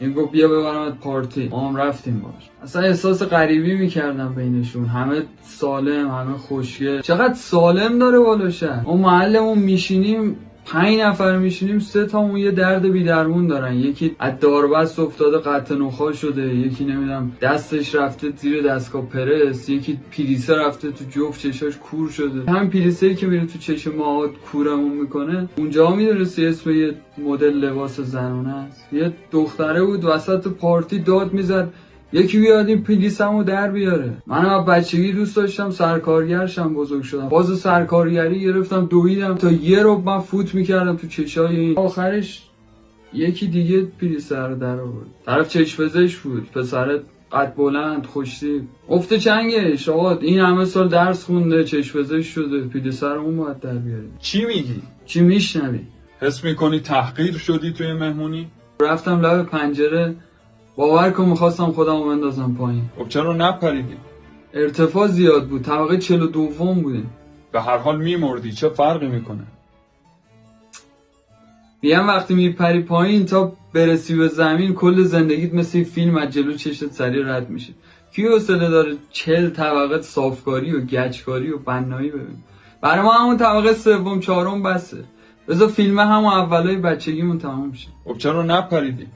این گفت بیا ببرمت پارتی، ما هم رفتیم باش. اصلا احساس غریبی میکردم بینشون، همه سالم، همه خوشگل. چقدر سالم داره بالاشن. ما محلمون میشینیم 5 نفر میشینیم، 3 تامون یه درد بی‌درمون دارن. یکی از داربست افتاده قطع نخاع شده، یکی نمیدونم دستش رفته زیر دستگاه پرس، یکی پریسه رفته تو جفت چشاش کور شده. همین پریسه‌ای که میره تو چشم ما کورمون میکنه، اونجا میدونستی اسم یه مدل لباس زنونه است. یه دختره بود وسط پارتی داد میزد یکی بیاد این پلیسمو در بیاره. من از بچگی دوست داشتم سرکارگرشم، بزرگ شدم باز سرکارگری گرفتم، دویدم تا یه رو من فوت میکردم تو چشای این. آخرش یکی دیگه پلیسه رو در آورد. طرف چشم پزشک بود، پسر قد بلند خوشتیپ. افت چنگش آقا، این همه سال درس خونده، چشم پزشک شده، پلیسه رو اون باید در بیاره. چی میگی؟ چی میشنوی؟ حس میکنی تحقیر شدی توی مهمونی؟ رفتم لب پنجره، باور کن میخواستم خودمو بندازم پایین. خب چرا نپریدی؟ ارتفاع زیاد بود، طبقه 42 بودیم. به هر حال میمردی، چه فرقی میکنه؟ میگم وقتی میپری پایین تا برسی به زمین کل زندگیت مثل این فیلم از جلو چشت سریع رد میشه. کی حوصله داره 40 طبقه صافکاری و گچکاری و بنایی ببین؟ برای ما همون طبقه 3 4 بسه. بذار فیلم همون اولای بچگیمون تمام شه. خب چرا نپریدی؟